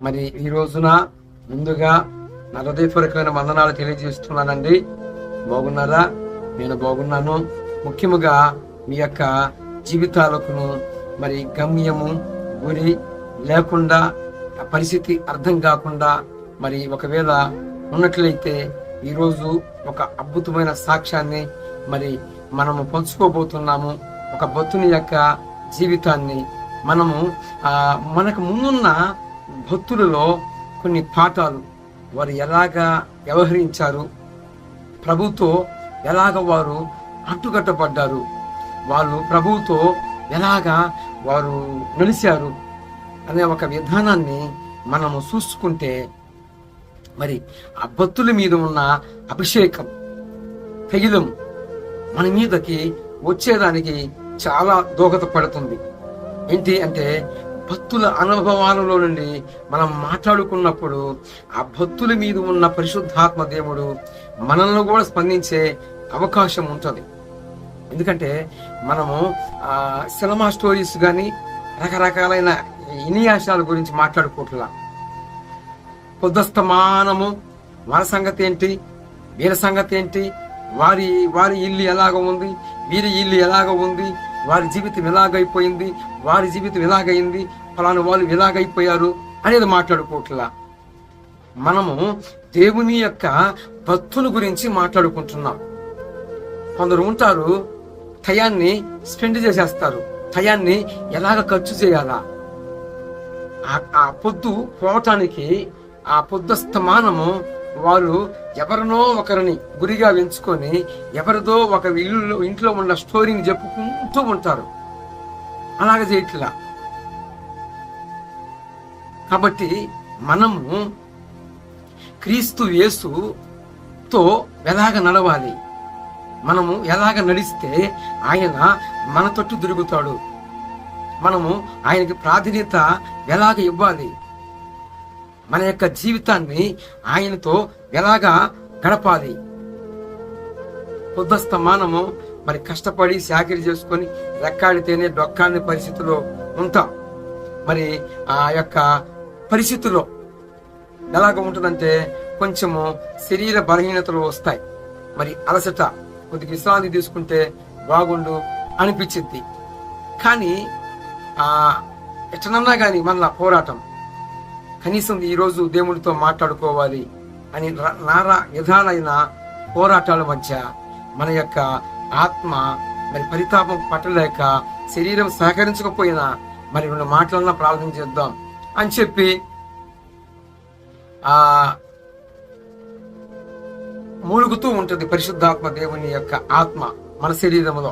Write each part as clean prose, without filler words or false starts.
మరి ఈ రోజున ముందుగా నా హృదయపూర్వకమైన వందనాలు తెలియజేస్తున్నానండి. బాగున్నారా? నేను బాగున్నాను. ముఖ్యముగా మీ యొక్క జీవితాలకు మరి గమ్యము గురి లేకుండా, పరిస్థితి అర్థం కాకుండా మరి ఒకవేళ ఉన్నట్లయితే ఈరోజు ఒక అద్భుతమైన సాక్ష్యాన్ని మరి మనము పంచుకోబోతున్నాము. ఒక భక్తుని యొక్క జీవితాన్ని మనకు ముందున్న భక్తులలో కొన్ని పాఠాలు, వారు ఎలాగా వ్యవహరించారు, ప్రభుతో ఎలాగ వారు అడ్డుకట్టబడ్డారు, వాళ్ళు ప్రభువుతో ఎలాగా వారు నడిచారు అనే ఒక విధానాన్ని మనము చూసుకుంటే మరి ఆ భక్తుల మీద ఉన్న అభిషేకం, తైలం మన మీదకి వచ్చేదానికి చాలా దోహదపడుతుంది. ఏంటి అంటే భక్తుల అనుభవాలలో నుండి మనం మాట్లాడుకున్నప్పుడు ఆ భక్తుల మీద ఉన్న పరిశుద్ధాత్మ దేవుడు మనల్ని కూడా స్పందించే అవకాశం ఉంటుంది. ఎందుకంటే మనము సినిమా స్టోరీస్ కానీ రకరకాలైన ఇనియాసాల గురించి మాట్లాడుకోవట్లా. పొద్దుస్తమానము మన సంగతి ఏంటి, వీరి సంగతి ఏంటి, వారి ఇల్లు ఎలాగ ఉంది, వీరి ఇల్లు ఎలాగ ఉంది, వారి జీవితం ఎలాగైపోయింది, వారి జీవితం ఎలాగైంది, ఫలానా వాళ్ళు ఎలాగైపోయారు అనేది మాట్లాడుకోవట్లా. మనము దేవుని యొక్క భక్తుల గురించి మాట్లాడుకుంటున్నాం. కొందరు ఉంటారు, టయాన్ని స్పెండ్ చేసేస్తారు, టయాన్ని ఎలాగ ఖర్చు చేయాలా, ఆ పొద్దు పోవటానికి ఆ పొద్దుస్తమానము వాళ్ళు ఎవరినో ఒకరిని గురిగా ఎంచుకొని ఎవరిదో ఒక ఇంట్లో ఉన్న స్టోరీని చెప్పుకుంటూ ఉంటారు. అలాగ చేయట్లా. కాబట్టి మనము క్రీస్తు యేసుతో ఎలాగ నడవాలి, మనము ఎలాగ నడిస్తే ఆయన మన తట్టు తిరుగుతాడు, మనము ఆయనకి ప్రాధాన్యత ఎలాగ ఇవ్వాలి, మన యొక్క జీవితాన్ని ఆయనతో ఎలాగా గడపాలి. పొద్దుస్తమానము మరి కష్టపడి చాకిరీ చేసుకొని రెక్కాడితేనే డొక్కాని పరిస్థితిలో ఉంటాం. మరి ఆ యొక్క పరిస్థితుల్లో ఎలాగ ఉంటుందంటే కొంచెము శరీర బలహీనతలు వస్తాయి. మరి అలసట, కొద్దిగా విశ్రాంతి తీసుకుంటే బాగుండు అనిపించింది. కానీ ఎట్లనన్నా కానీ మళ్ళా పోరాటం, కనీసం ఈరోజు దేవుడితో మాట్లాడుకోవాలి అని విధాలైన పోరాటాల మధ్య మన యొక్క ఆత్మ మరి పరితాపం పట్టలేక శరీరం సహకరించకపోయినా మరి 2 మాటలన్నా ప్రార్థన చేద్దాం అని చెప్పి మూలుగుతూ ఉంటుంది పరిశుద్ధాత్మ. దేవుని యొక్క ఆత్మ మన శరీరంలో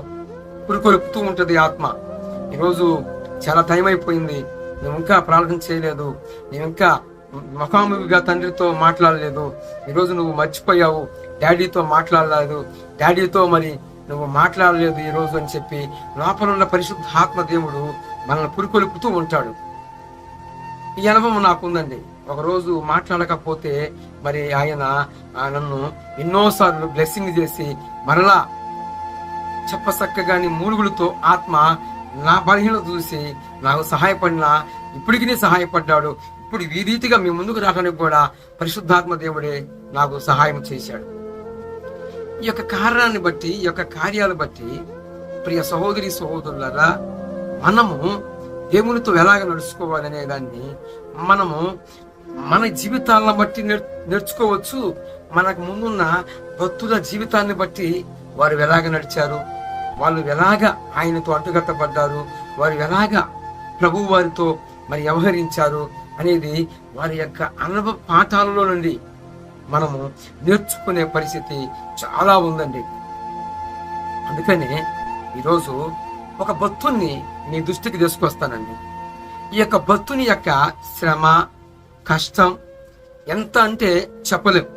పురుకొలుపుతూ ఉంటుంది ఆత్మ. ఈరోజు చాలా టైం అయిపోయింది, నువ్వు ఇంకా ప్రార్థన చేయలేదు, నువ్వు ఇంకా ముఖాముఖిగా తండ్రితో మాట్లాడలేదు, ఈరోజు నువ్వు మర్చిపోయావు, డాడీతో మాట్లాడలేదు, డాడీతో మరి నువ్వు మాట్లాడలేదు ఈరోజు అని చెప్పి లోపల ఉన్న పరిశుద్ధాత్మ దేవుడు మనల్ని పురుకొలుపుతూ ఉంటాడు. ఈ అనుభవం నాకుందండి. ఒకరోజు మాట్లాడకపోతే మరి ఆయన నన్ను ఎన్నోసార్లు బ్లెస్సింగ్ చేసి మరలా చెప్పసక్కగాని మూలుగులతో ఆత్మ నా బలహీనత చూసి నాకు సహాయపడినా ఇప్పటికీ సహాయపడ్డాడు. ఇప్పుడు ఈ రీతిగా మీ ముందుకు రావడానికి కూడా పరిశుద్ధాత్మ దేవుడే నాకు సహాయం చేశాడు. ఈ యొక్క కారణాన్ని బట్టి, ఈ యొక్క కార్యాలు బట్టి ప్రియ సహోదరి సహోదరులారా, మనము దేవునితో ఎలాగ నడుచుకోవాలనే దాన్ని మనము మన జీవితాలను బట్టి నేర్చుకోవచ్చు. మనకు ముందున్న భక్తుల జీవితాన్ని బట్టి వారు ఎలాగ నడిచారు, వాళ్ళు ఎలాగ ఆయనతో అడ్డుకట్టబడ్డారు, వారు ఎలాగ ప్రభు వారితో మరి వ్యవహరించారు అనేది వారి యొక్క అనుభవ పాఠాలలో నుండి మనము నేర్చుకునే పరిస్థితి చాలా ఉందండి. అందుకనే ఈరోజు ఒక భక్తుని మీ దృష్టికి తీసుకొస్తానండి. ఈ యొక్క భక్తుని యొక్క శ్రమ, కష్టం ఎంత అంటే చెప్పలేం.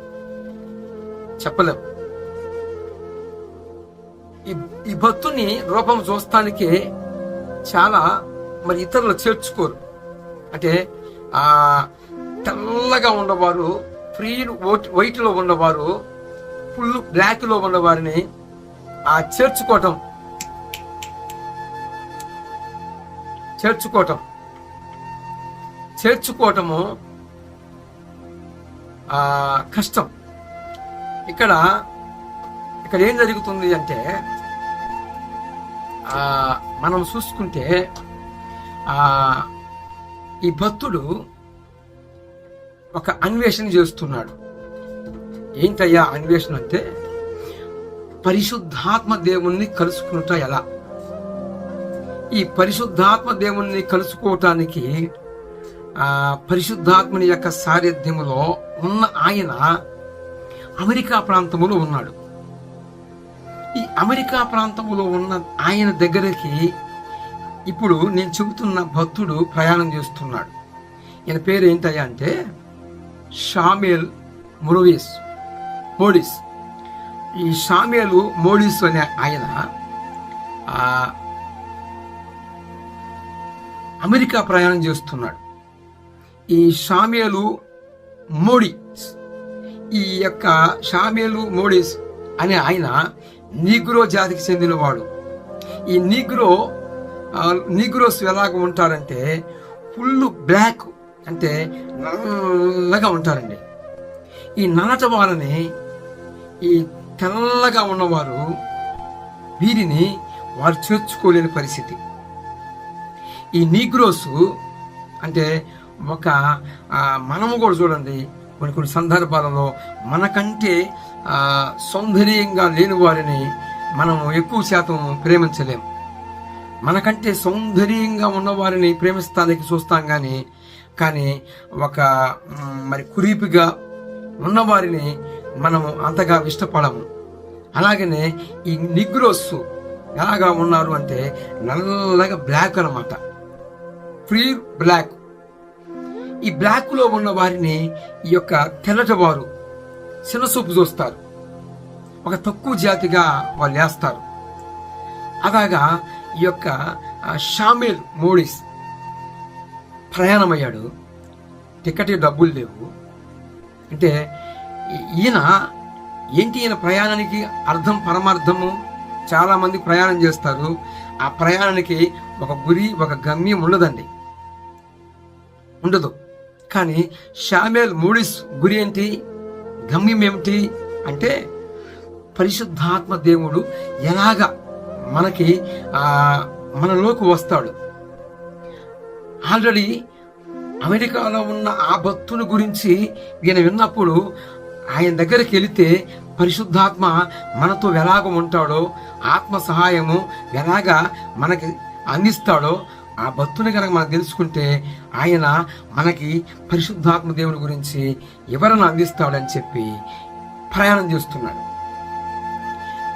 ఈ భక్తుని రూపం చూస్తానికి చాలా మరి ఇతరులు చేర్చుకోరు. అంటే తెల్లగా ఉన్నవారు, ఫ్రీ వైట్ లో ఉన్నవారు, ఫుల్ బ్లాక్ లో ఉన్నవారిని చేర్చుకోవటము కష్టం. ఇక్కడ ఇక్కడ ఏం జరుగుతుంది అంటే మనం చూసుకుంటే ఈ భక్తుడు ఒక అన్వేషణ చేస్తున్నాడు. ఏంటయ్యా అన్వేషణ అంటే పరిశుద్ధాత్మ దేవుణ్ణి కలుసుకున్నట ఎలా. ఈ పరిశుద్ధాత్మ దేవుణ్ణి కలుసుకోవటానికి పరిశుద్ధాత్మని యొక్క సారథ్యములో ఉన్న ఆయన అమెరికా ప్రాంతములో ఉన్నాడు. ఈ అమెరికా ప్రాంతంలో ఉన్న ఆయన దగ్గరికి ఇప్పుడు నేను చెబుతున్న భక్తుడు ప్రయాణం చేస్తున్నాడు. ఈయన పేరు ఏంటయ్యా అంటే షామ్యూయల్ మోడిస్. ఈ షామ్యూయల్ మోడిస్ అనే ఆయన అమెరికా ప్రయాణం చేస్తున్నాడు. ఈ షామ్యూయల్ మోడిస్, ఈ యొక్క షామ్యూయల్ మోడిస్ అనే ఆయన నీగ్రో జాతికి చెందినవాడు. ఈ నీగ్రోస్ ఎలాగ ఉంటారంటే ఫుల్ బ్లాక్, అంటే నల్లగా ఉంటారండి. ఈ నల్లట వారిని, ఈ తెల్లగా ఉన్నవారు వీరిని వారు చేర్చుకోలేని పరిస్థితి. ఈ నీగ్రోస్ అంటే ఒక మనము కూడా చూడండి, కొన్ని సందర్భాలలో మనకంటే సౌందర్యంగా లేని వారిని మనము ఎక్కువ శాతం ప్రేమించలేం. మనకంటే సౌందర్యంగా ఉన్నవారిని ప్రేమిస్తానికి చూస్తాం కానీ ఒక కురీపిగా ఉన్నవారిని మనము అంతగా ఇష్టపడము. అలాగనే ఈ నిగ్రోస్ ఎలాగా ఉన్నారు అంటే నల్లగా బ్లాక్ అన్నమాట, ప్యూర్ బ్లాక్. ఈ బ్లాక్ లో ఉన్న వారిని ఈ యొక్క తెల్లటి వారు చిన్నసూపు చూస్తారు, ఒక తక్కువ జాతిగా వాళ్ళు వేస్తారు. అలాగా ఈ యొక్క షామ్యూయల్ మోడిస్ ప్రయాణమయ్యాడు. టికెట్ డబ్బులు లేవు. అంటే ఈయన ప్రయాణానికి అర్థం పరమార్థము. చాలా మంది ప్రయాణం చేస్తారు, ఆ ప్రయాణానికి ఒక గురి, ఒక గమ్యం ఉండదు. కానీ షామ్యూయల్ మోడిస్ గురి ఏంటి, గమ్యం ఏమిటి అంటే పరిశుద్ధాత్మ దేవుడు ఎలాగా మనలోకి వస్తాడు. ఆల్రెడీ అమెరికాలో ఉన్న ఆ భక్తుని గురించి ఈయన విన్నప్పుడు ఆయన దగ్గరికి వెళితే పరిశుద్ధాత్మ మనతో ఎలాగ ఉంటాడో, ఆత్మ సహాయము ఎలాగా మనకి అందిస్తాడో ఆ భక్తుని కనుక మనం తెలుసుకుంటే ఆయన మనకి పరిశుద్ధాత్మ దేవుని గురించి ఎవరైనా అందిస్తాడని చెప్పి ప్రయాణం చేస్తున్నాడు.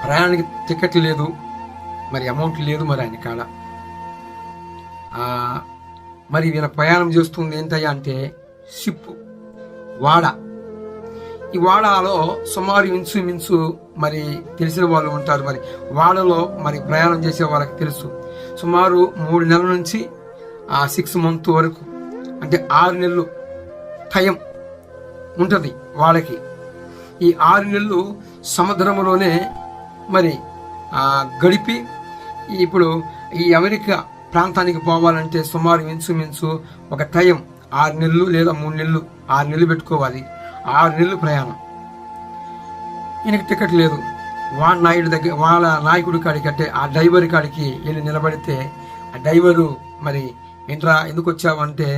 ప్రయాణానికి టికెట్ లేదు, మరి అమౌంట్ లేదు మరి ఆయన కాడ. మరి ఈయన ప్రయాణం చేస్తుంది ఏంటయ్యా అంటే షిప్, వాడ. ఈ వాడలో సుమారు ఇంచుమించు మరి తెలిసిన వాళ్ళు ఉంటారు. మరి వాడలో మరి ప్రయాణం చేసే వాళ్ళకి తెలుసు, సుమారు 3 నెలల నుంచి 6 months వరకు, అంటే 6 నెలలు టైం ఉంటుంది వాళ్ళకి. ఈ 6 నెలలు సముద్రంలోనే మరి గడిపి ఇప్పుడు ఈ అమెరికా ప్రాంతానికి పోవాలంటే సుమారు ఇంచుమించు ఒక టైం 6 నెలలు లేదా 3 నెలలు, 6 నెలలు పెట్టుకోవాలి. 6 నెలలు ప్రయాణం. ఈయనకి టికెట్ లేదు. వాళ్ళ నాయకుడి కాడికి, అంటే ఆ డ్రైవర్ కాడికి వెళ్ళి నిలబడితే ఆ డ్రైవరు మరి ఏంట్రా ఎందుకు వచ్చావు అంటే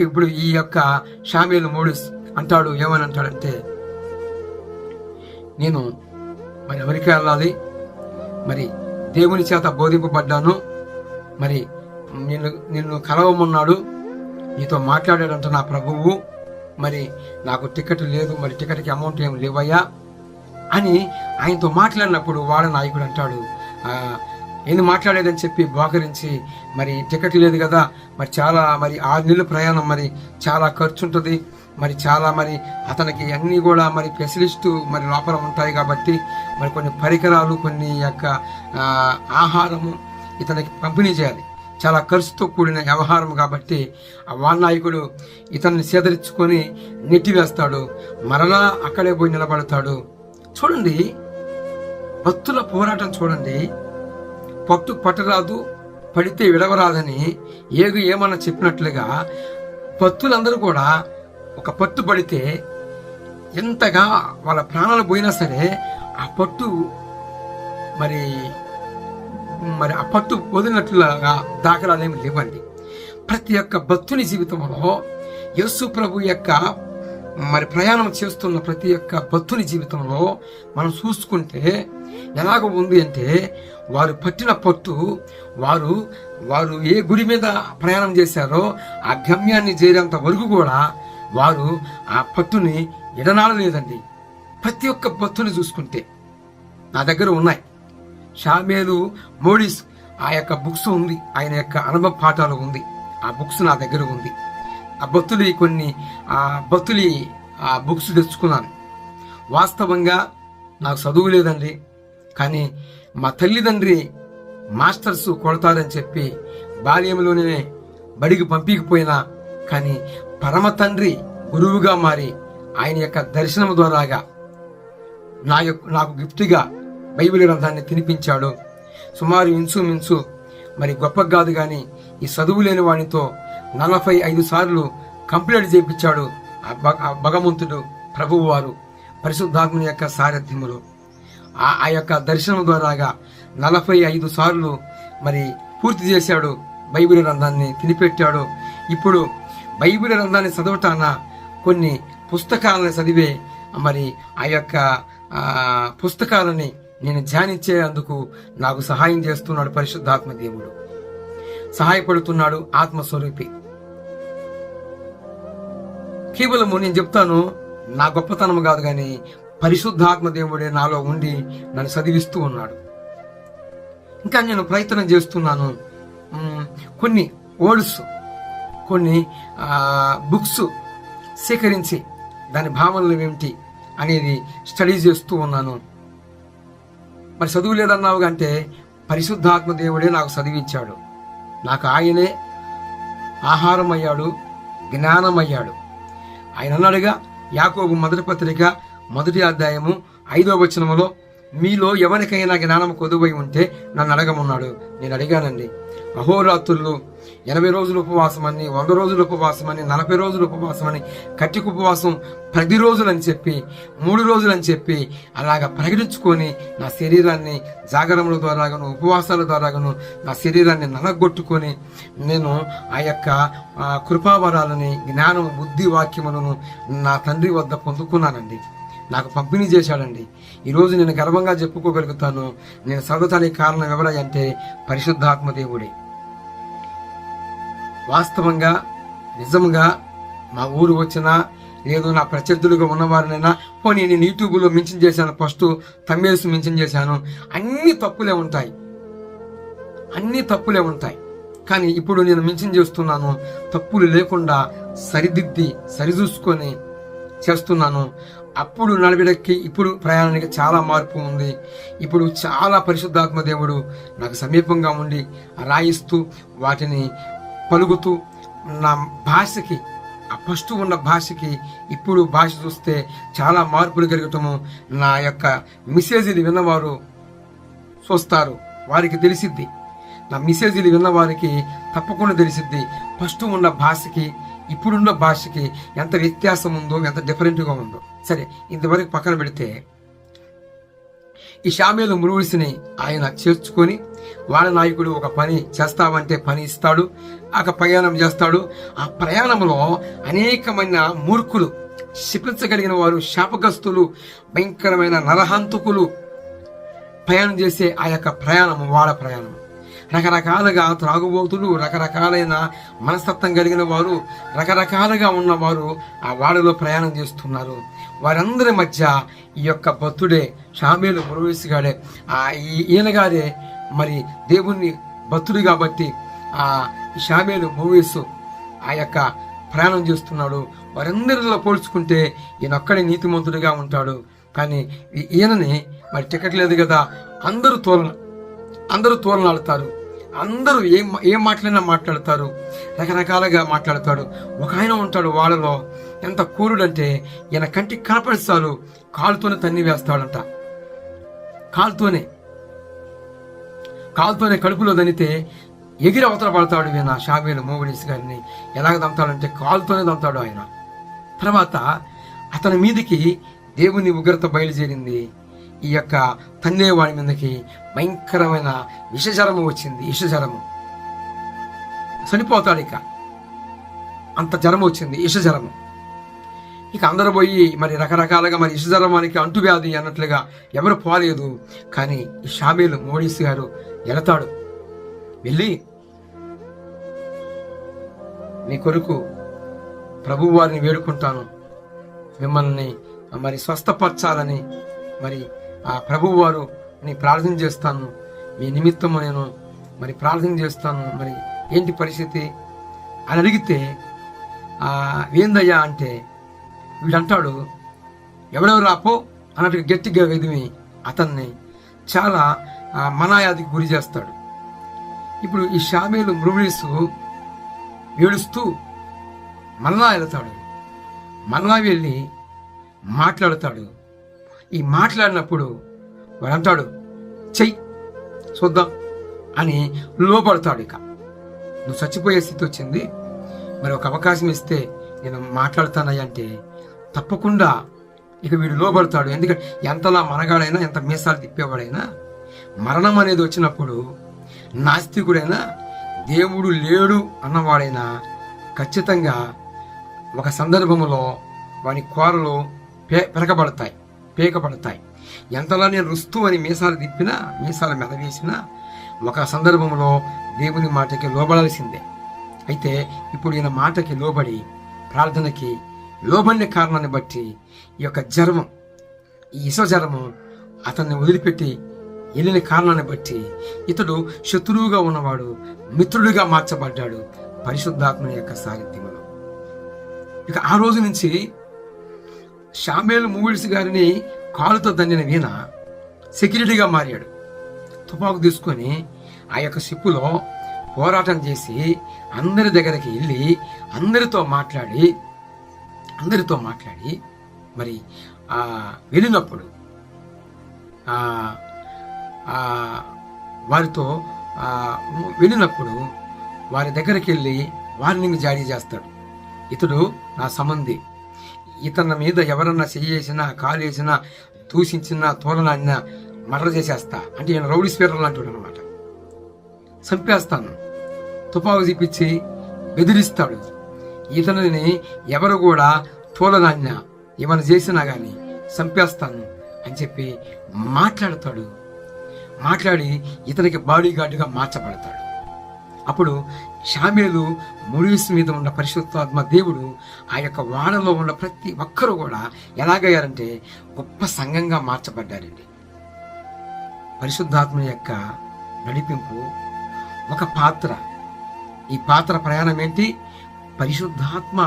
ఇప్పుడు ఈ యొక్క షామ్యూయల్ మోడిస్ అంటాడు, ఏమని అంటాడంటే నేను మరి అమెరికా వెళ్ళాలి, మరి దేవుని చేత బోధింపబడ్డాను, మరి నిన్ను కలవమన్నాడు, నీతో మాట్లాడాడంట నా ప్రభువు, మరి నాకు టికెట్ లేదు, మరి టికెట్కి అమౌంట్ ఏమి లేవయ్యా అని ఆయనతో మాట్లాడినప్పుడు వాడ నాయకుడు అంటాడు, ఏంది మాట్లాడేదని చెప్పి బోకరించి, మరి టికెట్ లేదు కదా, మరి చాలా మరి 6 నెలల ప్రయాణం, మరి చాలా ఖర్చు ఉంటుంది, మరి చాలా మరి అతనికి అన్నీ కూడా మరి స్పెషలిస్టు మరి లోపల ఉంటాయి కాబట్టి మరి కొన్ని పరికరాలు, కొన్ని యొక్క ఆహారము ఇతనికి పంపిణీ చేయాలి. చాలా ఖర్చుతో కూడిన వ్యవహారం కాబట్టి ఆ వాడ నాయకుడు ఇతన్ని సేదరించుకొని నెట్టివేస్తాడు. మరలా అక్కడే పోయి నిలబడతాడు. చూడండి భక్తుల పోరాటం చూడండి. పట్టరాదు, పడితే విడవరాదని ఏమన్నా చెప్పినట్లుగా భక్తులందరూ కూడా ఒక పట్టు పడితే ఎంతగా వాళ్ళ ప్రాణాలు పోయినా సరే ఆ పట్టు మరి మరి ఆ పట్టు వదిలినట్లుగా దాఖలాలేమి లేవండి. ప్రతి ఒక్క భక్తుని జీవితంలో యేసు ప్రభు యొక్క మరి ప్రయాణం చేస్తున్న ప్రతి ఒక్క భక్తుని జీవితంలో మనం చూసుకుంటే ఎలాగ ఉంది అంటే, వారు పట్టిన పట్టు, వారు వారు ఏ గుడి మీద ప్రయాణం చేశారో ఆ గమ్యాన్ని చేరేంత వరకు కూడా వారు ఆ పట్టుని ఎడనాడలేదండి. ప్రతి ఒక్క భక్తుని చూసుకుంటే నా దగ్గర ఉన్నాయి. షామేలు మోడిస్ ఆ యొక్క బుక్స్ ఉంది, ఆయన యొక్క అనుభవ పాఠాలు ఉంది, ఆ బుక్స్ నా దగ్గర ఉంది. ఆ భక్తులు కొన్ని ఆ బుక్స్ తెచ్చుకున్నాను. వాస్తవంగా నాకు చదువు లేదండి, కానీ మా తల్లిదండ్రి మాస్టర్స్ కొడతారని చెప్పి బాల్యంలోనే బడికి పంపించకపోయినా, కానీ పరమ గురువుగా మారి ఆయన యొక్క దర్శనం ద్వారాగా నాకు గిఫ్ట్గా బైబిల్ గ్రంథాన్ని తినిపించాడు. సుమారు ఇంచుమించు మరి గొప్ప కాదు కానీ ఈ చదువు లేని వానితో 45 సార్లు కంప్లీట్ చేయించాడు ఆ భగవంతుడు ప్రభువు వారు పరిశుద్ధాత్మని యొక్క సారథ్యములో. ఆ యొక్క దర్శనం ద్వారాగా 45 సార్లు మరి పూర్తి చేశాడు. బైబిల్ గ్రంథాన్ని తినిపెట్టాడు. ఇప్పుడు బైబిల్ గ్రంథాన్ని చదవటాన కొన్ని పుస్తకాలను చదివే మరి ఆ యొక్క పుస్తకాలని నేను ధ్యానించేందుకు నాకు సహాయం చేస్తున్నాడు పరిశుద్ధాత్మ దేవుడు, సహాయపడుతున్నాడు ఆత్మస్వరూపి. కేవలము నేను చెప్తాను, నా గొప్పతనం కాదు కానీ పరిశుద్ధాత్మ దేవుడే నాలో ఉండి నన్ను చదివిస్తూ ఉన్నాడు. ఇంకా నేను ప్రయత్నం చేస్తున్నాను. కొన్ని వర్డ్స్, కొన్ని బుక్స్ సేకరించి దాని భావనలు ఏమిటి అనేది స్టడీ చేస్తూ ఉన్నాను. మరి చదువు లేదన్నావు అంటే పరిశుద్ధాత్మ దేవుడే నాకు చదివించాడు. నాకు ఆయనే ఆహారం అయ్యాడు, జ్ఞానం అయ్యాడు. ఆయన అన్నాడుగా, యాకోబు మొదటి పత్రిక 1వ అధ్యాయము 5వ వచనములో, మీలో ఎవరికైనా జ్ఞానం కొదువై ఉంటే నన్ను అడగమన్నాడు. నేను అడిగానండి. అహోరాత్రులు 80 రోజులు ఉపవాసం అని, 100 రోజులు ఉపవాసం అని, 40 రోజులు ఉపవాసం అని, కట్టిక ఉపవాసం 10 రోజులు అని చెప్పి, 3 రోజులు అని చెప్పి అలాగా ప్రకటించుకొని నా శరీరాన్ని జాగరముల ద్వారాగాను ఉపవాసాల ద్వారాగాను నా శరీరాన్ని నలగొట్టుకొని నేను ఆ యొక్క కృపావరాలని, జ్ఞానం, బుద్ధి, వాక్యములను నా తండ్రి వద్ద పొందుకున్నానండి. నాకు పంపిణీ చేశాడండి. ఈరోజు నేను గర్వంగా చెప్పుకోగలుగుతాను, నేను చదవటానికి కారణం ఎవరంటే పరిశుద్ధాత్మ దేవుడే. వాస్తవంగా నిజంగా మా ఊరు వచ్చినా లేదు, నా ప్రత్యర్థులుగా ఉన్నవారినైనా పోనీ నేను యూట్యూబ్లో మెన్షన్ చేశాను, ఫస్ట్ తమ్మేసి మెన్షన్ చేశాను, అన్ని తప్పులే ఉంటాయి. కానీ ఇప్పుడు నేను మెన్షన్ చేస్తున్నాను, తప్పులు లేకుండా సరిదిద్ది సరిచూసుకొని చేస్తున్నాను. అప్పుడు నడవడికి ఇప్పుడు ప్రయాణానికి చాలా మార్పు ఉంది. ఇప్పుడు చాలా పరిశుద్ధాత్మ దేవుడు నాకు సమీపంగా ఉండి రాయిస్తూ వాటిని పలుకుతూ నా భాషకి, ఆ ఫస్ట్ ఉన్న భాషకి ఇప్పుడు భాష చూస్తే చాలా మార్పులు కలగటము నా యొక్క మెసేజ్లు విన్నవారు చూస్తారు, వారికి తెలిసిద్ది. నా మెసేజ్లు విన్నవారికి తప్పకుండా తెలిసిద్ది ఫస్ట్ ఉన్న భాషకి ఇప్పుడున్న భాషకి ఎంత వ్యత్యాసం ఉందో, ఎంత డిఫరెంట్గా ఉందో. సరే, ఇంతవరకు పక్కన పెడితే ఈ షామేలు మురువుసిని ఆయన చేర్చుకొని వాళ్ళ నాయకుడు ఒక పని చేస్తామంటే పని ఇస్తాడు, ఆ ప్రయాణం చేస్తాడు. ఆ ప్రయాణంలో అనేకమైన మూర్ఖులు, శపించగలిగిన వారు, శాపగ్రస్తులు, భయంకరమైన నరహంతకులు ప్రయాణం చేసే ఆ యొక్క ప్రయాణం వాళ్ళ ప్రయాణం. రకరకాలుగా త్రాగుబోతులు, రకరకాలైన మనస్తత్వం కలిగిన వారు, రకరకాలుగా ఉన్నవారు ఆ వాడలో ప్రయాణం చేస్తున్నారు. వారందరి మధ్య ఈ యొక్క భక్తుడే షామేలు మురువేసిగాడే, ఈయనగారే మరి దేవుణ్ణి భక్తుడు కాబట్టి ఆ షామేలు మురువేసు ఆ యొక్క ప్రయాణం చేస్తున్నాడు. వారందరిలో పోల్చుకుంటే ఈయనొక్కడే నీతిమంతుడిగా ఉంటాడు. కానీ ఈయనని మరి టికెట్ లేదు కదా, అందరూ తోలనాడుతారు, అందరూ ఏం మాట్లాడినా మాట్లాడతారు, రకరకాలుగా మాట్లాడతాడు. ఒక ఆయన ఉంటాడు వాళ్ళలో, ఎంత కూరుడంటే ఈయన కంటికి కనపడిస్తారు, కాలుతోనే తన్ని వేస్తాడంట. కాలుతోనే కడుపులో దనితే ఎగిరి అవతల పడతాడు. ఈయన షామేలు మోగడీస్ గారిని ఎలాగ దంతాడంటే కాలుతోనే దంతాడు ఆయన. తర్వాత అతని మీదకి దేవుని ఉగ్రత బయలుదేరింది. ఈ యొక్క తన్నేవాడి మీదకి భయంకరమైన విషజ్వరము వచ్చింది. విషజ్వరము, చనిపోతాడు. ఇక అంత జ్వరం వచ్చింది, విషజ్వరము. ఇక అందరూ పోయి మరి రకరకాలుగా మరి విషజ్వరమానికి అంటువ్యాధి అన్నట్లుగా ఎవరు పోలేదు. కానీ ఈ షామేలు మోడీస్ గారు వెళతాడు. వెళ్ళి మీ కొరకు ప్రభు వారిని వేడుకుంటాను, మిమ్మల్ని మరి స్వస్థపరచాలని మరి ఆ ప్రభువు వారు ప్రార్థన చేస్తాను, మీ నిమిత్తము నేను మరి ప్రార్థన చేస్తాను, మరి ఏంటి పరిస్థితి అని అడిగితే ఏందయ్యా అంటే వీడంటాడు, ఎవడెవరు రాపో అన్నట్టుగా గట్టిగా వెదిమి అతన్ని చాలా మనాయాదికి గురి చేస్తాడు. ఇప్పుడు ఈ షామేలు మృగులీసు ఏడుస్తూ మరలా వెళతాడు. మరలా వెళ్ళి మాట్లాడతాడు. ఈ మాట్లాడినప్పుడు వాడు అంటాడు, చెయ్యి చూద్దాం అని లోపడతాడు. ఇక నువ్వు చచ్చిపోయే స్థితి వచ్చింది, మరి ఒక అవకాశం ఇస్తే నేను మాట్లాడతానయ్యా అంటే తప్పకుండా ఇక వీడు లోపడతాడు. ఎందుకంటే ఎంతలా మనగాడైనా, ఎంత మీసాలు తిప్పేవాడైనా, మరణం అనేది వచ్చినప్పుడు నాస్తికుడైనా, దేవుడు లేడు అన్నవాడైనా ఖచ్చితంగా ఒక సందర్భంలో వాని కోరలు పేకపడతాయి. ఎంతలా నేను రుస్తూ అని మీసాలు తిప్పినా, మీసాలు మెదవేసినా ఒక సందర్భంలో దేవుని మాటకి లోబడాల్సిందే. అయితే ఇప్పుడు ఈయన మాటకి లోబడి, ప్రార్థనకి లోబడిన కారణాన్ని బట్టి ఈ యొక్క జ్వరము, ఈ విషజ్వరము అతన్ని వదిలిపెట్టి వెళ్ళిన కారణాన్ని బట్టి ఇతడు శత్రువుగా ఉన్నవాడు మిత్రుడిగా మార్చబడ్డాడు పరిశుద్ధాత్మని యొక్క సాన్నిధ్యంలో. ఇక ఆ రోజు నుంచి షామేలు మూవిల్స్ గారిని కాలుతో దండిన వీణ సెక్యూరిటీగా మారాడు. తుపాకు తీసుకొని ఆ యొక్క షిప్పులో పోరాటం చేసి అందరి దగ్గరికి వెళ్ళి అందరితో మాట్లాడి మరి వెళ్ళినప్పుడు వారితో వెళ్ళినప్పుడు వారి దగ్గరికి వెళ్ళి వార్నింగ్ జారీ చేస్తాడు. ఇతడు నా సంబంధి, ఇతని మీద ఎవరన్నా చెయ్యేసినా, కాలేసినా, దూషించినా, తోలనాడినా మర్డర్ చేసేస్తా అంటే ఈయన రౌడీ స్పీకర్లు అంటాడు అనమాట. చంపేస్తాను, తుపాకు చూపించి బెదిరిస్తాడు. ఇతనిని ఎవరు కూడా తోలనాడినా ఏమైనా చేసినా కానీ చంపేస్తాను అని చెప్పి మాట్లాడి ఇతనికి బాడీ గార్డుగా మార్చబడతాడు. అప్పుడు షామేలు మోడీస్ మీద ఉన్న పరిశుద్ధాత్మ దేవుడు ఆ యొక్క వాడలో ఉన్న ప్రతి ఒక్కరూ కూడా ఎలాగయ్యారంటే గొప్ప సంఘంగా మార్చబడ్డారండి. పరిశుద్ధాత్మ యొక్క నడిపింపు ఒక పాత్ర. ఈ పాత్ర ప్రయాణం ఏంటి? పరిశుద్ధాత్మ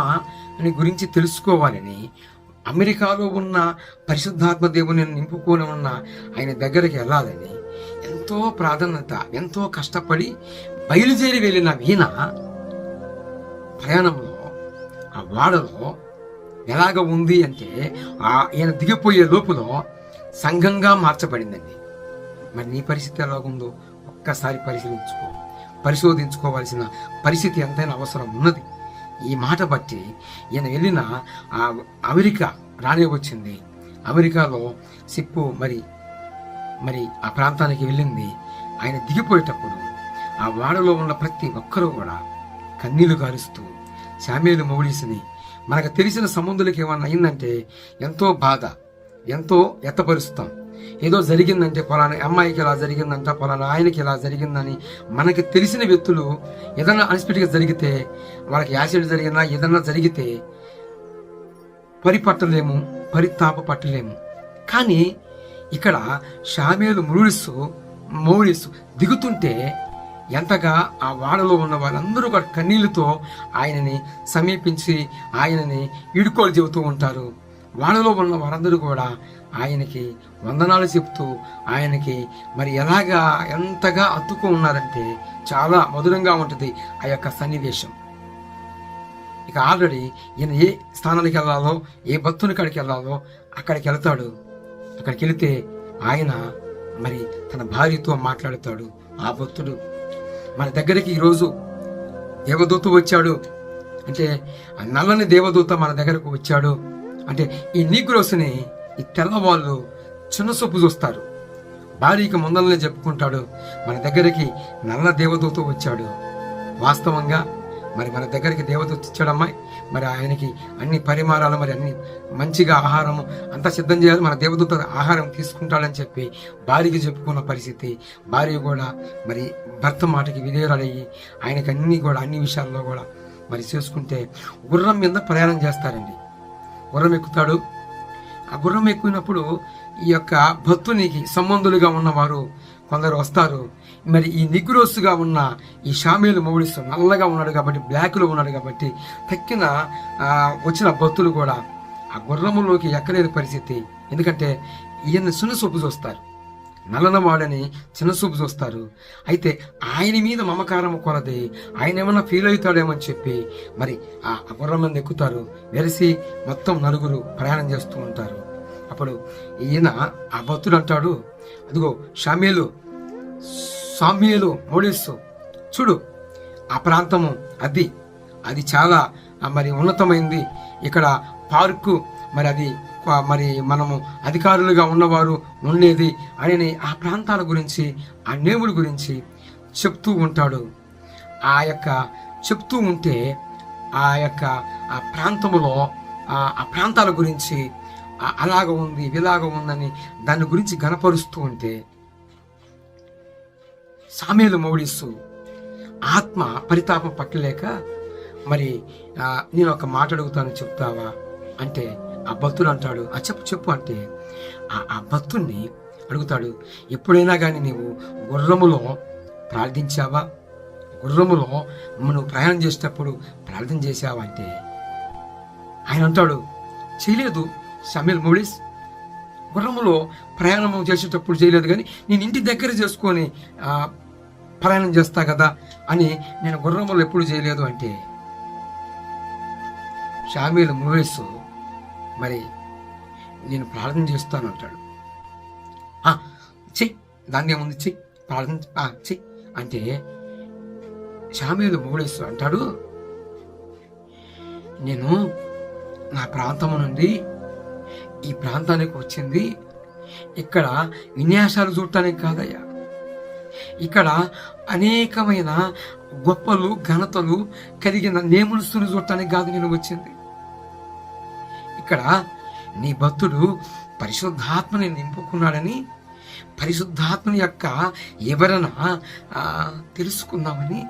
అని గురించి తెలుసుకోవాలని అమెరికాలో ఉన్న పరిశుద్ధాత్మ దేవుని నింపుకొని ఉన్న ఆయన దగ్గరికి వెళ్ళాలని ఎంతో ప్రాధాన్యత, ఎంతో కష్టపడి బయలుదేరి వెళ్ళిన వీణ ప్రయాణంలో ఆ వాడలో ఎలాగ ఉంది అంటే ఈయన దిగిపోయే లోపులో సంఘంగా మార్చబడిందండి. మరి నీ పరిస్థితి ఎలాగుందో ఒక్కసారి పరిశోధించుకోవాల్సిన పరిస్థితి ఎంతైనా అవసరం ఉన్నది. ఈ మాట బట్టి ఈయన వెళ్ళిన అమెరికా రానే వచ్చింది. అమెరికాలో సిప్పు మరి ఆ ప్రాంతానికి వెళ్ళింది. ఆయన దిగిపోయేటప్పుడు ఆ వాడలో ఉన్న ప్రతి ఒక్కరూ కూడా కన్నీళ్లు కారుస్తూ షామేలు మౌలీసుని, మనకు తెలిసిన సంబంధులకు ఏమన్నా అయిందంటే ఎంతో బాధ, ఎంతో ఎత్తపరుస్తాం. ఏదో జరిగిందంటే పలానా అమ్మాయికి ఇలా జరిగిందంట, పలానా ఆయనకి ఇలా జరిగిందని మనకి తెలిసిన వ్యక్తులు ఏదన్నా అన్ఎక్స్పెక్టెడ్గా జరిగితే, వాళ్ళకి యాసిడ్ జరిగినా ఏదన్నా జరిగితే పరితాపపట్టలేము. కానీ ఇక్కడ షామేలు మౌలీసు దిగుతుంటే ఎంతగా ఆ వాడలో ఉన్న వాళ్ళందరూ కూడా కన్నీళ్లతో ఆయనని సమీపించి ఆయనని ఈడుకోలు చెబుతూ ఉంటారు. వాడలో ఉన్న వారందరూ కూడా ఆయనకి వందనాలు చెప్తూ ఆయనకి మరి ఎంతగా అతుక్కు ఉన్నారంటే చాలా మధురంగా ఉంటుంది ఆ యొక్క సన్నివేశం. ఇక ఆల్రెడీ ఈయన ఏ స్థానానికి వెళ్ళాలో, ఏ భక్తుని కాడికి వెళ్ళాలో అక్కడికి వెళ్తాడు. అక్కడికి వెళితే ఆయన మరి తన భార్యతో మాట్లాడతాడు. ఆ భక్తుడు మన దగ్గరికి ఈరోజు దేవదూత వచ్చాడు అంటే, ఆ నల్లని దేవదూత మన దగ్గరకు వచ్చాడు అంటే ఈ నీగ్రోస్ని ఈ తెల్లవాళ్ళు చిన్న చూపు చూస్తారు. భార్యకి ముందరనే చెప్పుకుంటాడు, మన దగ్గరికి నల్ల దేవదూత వచ్చాడు. వాస్తవంగా మరి మన దగ్గరికి దేవదూత వచ్చాడమ్మాయి, మరి ఆయనకి అన్ని పరిమాణాలు, మరి అన్ని మంచిగా ఆహారము అంతా సిద్ధం చేయాలి, మన దేవదూత ఆహారం తీసుకుంటాడని చెప్పి భార్యకి చెప్పుకున్న పరిస్థితి. భార్య కూడా మరి భర్త మాటకి విధేయురాలయ్యి ఆయనకి అన్ని విషయాల్లో కూడా మరి చేసుకుంటే గుర్రం మీద ప్రయాణం చేస్తారండి. గుర్రం ఎక్కుతాడు. ఆ గుర్రం ఎక్కుయినప్పుడు ఈ యొక్క భక్తునికి సంబంధులుగా ఉన్నవారు కొందరు వస్తారు. మరి ఈ నిగ్రోస్గా ఉన్న ఈ షామేలు మౌడిస్తూ నల్లగా ఉన్నాడు కాబట్టి, బ్లాక్లో ఉన్నాడు కాబట్టి తక్కిన వచ్చిన భక్తులు కూడా ఆ గుర్రములోకి ఎక్కలేని పరిస్థితి. ఎందుకంటే ఈయన చిన్నసూపు చూస్తారు, నల్లనవాడని చిన్నసూపు చూస్తారు. అయితే ఆయన మీద మమకారం కొలది ఆయన ఏమన్నా ఫీల్ అవుతాడేమని చెప్పి మరి ఆ గుర్రం మీద ఎక్కుతారు. వెలిసి మొత్తం నలుగురు ప్రయాణం చేస్తూ ఉంటారు. అప్పుడు ఈయన ఆ భక్తుడు అంటాడు, అదిగో సామ్యేలు మోడిస్తూ చూడు, ఆ ప్రాంతము అది చాలా మరి ఉన్నతమైంది. ఇక్కడ పార్కు మరి అది మరి మనము అధికారులుగా ఉన్నవారు ఉండేది అని ఆ ప్రాంతాల గురించి, ఆ నేముల గురించి చెప్తూ ఉంటాడు. చెప్తూ ఉంటే ఆ ప్రాంతములో ఆ ప్రాంతాల గురించి అలాగ ఉంది, ఇలాగ ఉందని దాని గురించి గనపరుస్తూ ఉంటే సామేలు మౌడిస్తూ ఆత్మ పరితాపం పట్టలేక, మరి నేను ఒక మాట అడుగుతాను చెప్తావా అంటే ఆ భక్తుడు అంటాడు, చెప్పు అంటే ఆ భక్తుడిని అడుగుతాడు, ఎప్పుడైనా కానీ నీవు గుర్రములో ప్రార్థించావా? గుర్రములో నువ్వు ప్రయాణం చేసేటప్పుడు ప్రార్థన చేశావా అంటే ఆయన అంటాడు, చేయలేదు సామ్యేలు మౌడిస్, గుర్రములో ప్రయాణం చేసేటప్పుడు చేయలేదు, కానీ నేను ఇంటి దగ్గర చేసుకొని ప్రయాణం చేస్తా కదా అని నేను గుర్రములో ఎప్పుడు చేయలేదు అంటే సామ్యేలు మౌడిస్ మరి నేను ప్రార్థన చేస్తాను అంటాడు. చెయ్యి, దాన్ని ఏముంది, చెయ్యి, ప్రార్థన చెయ్యి అంటే సామ్యేలు మౌడిస్ అంటాడు, నేను నా ప్రాంతము నుండి ఈ ప్రాంతానికి వచ్చింది ఇక్కడ విన్యాసాలు చూడటానికి కాదయ్యా, ఇక్కడ అనేకమైన గొప్పలు ఘనతలు కలిగిన నేములుస్తుని చూడటానికి కాదు నేను వచ్చింది. ఇక్కడ నీ భక్తుడు పరిశుద్ధాత్మని నింపుకున్నాడని, పరిశుద్ధాత్మని యొక్క వివరణ తెలుసుకుందామని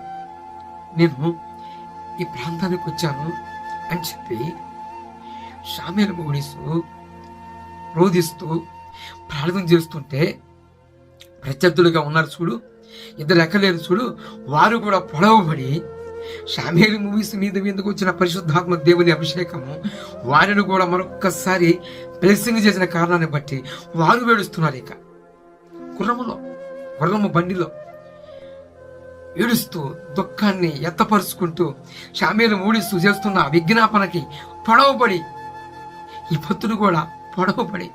నేను ఈ ప్రాంతానికి వచ్చాను అని చెప్పి సామ్యేలు మౌడిస్తూ రోధిస్తూ ప్రార్థన చేస్తుంటే ప్రత్యర్థులుగా ఉన్నారు చూడు, ఇద్దరు ఎక్కలేరు చూడు, వారు కూడా పొడవబడి సామ్యేలు మీదకు వచ్చిన పరిశుద్ధాత్మ దేవుని అభిషేకము వారిని కూడా మరొక్కసారి బ్లెస్సింగ్ చేసిన కారణాన్ని బట్టి వారు వేడుస్తున్నారు. ఇక గుర్రము బండిలో ఏడుస్తూ దుఃఖాన్ని ఎత్తపరుచుకుంటూ సామ్యేలు మౌడిస్తూ చేస్తున్న విజ్ఞాపనకి పొడవబడి ఈ భక్తుడు కూడా పొడవబడి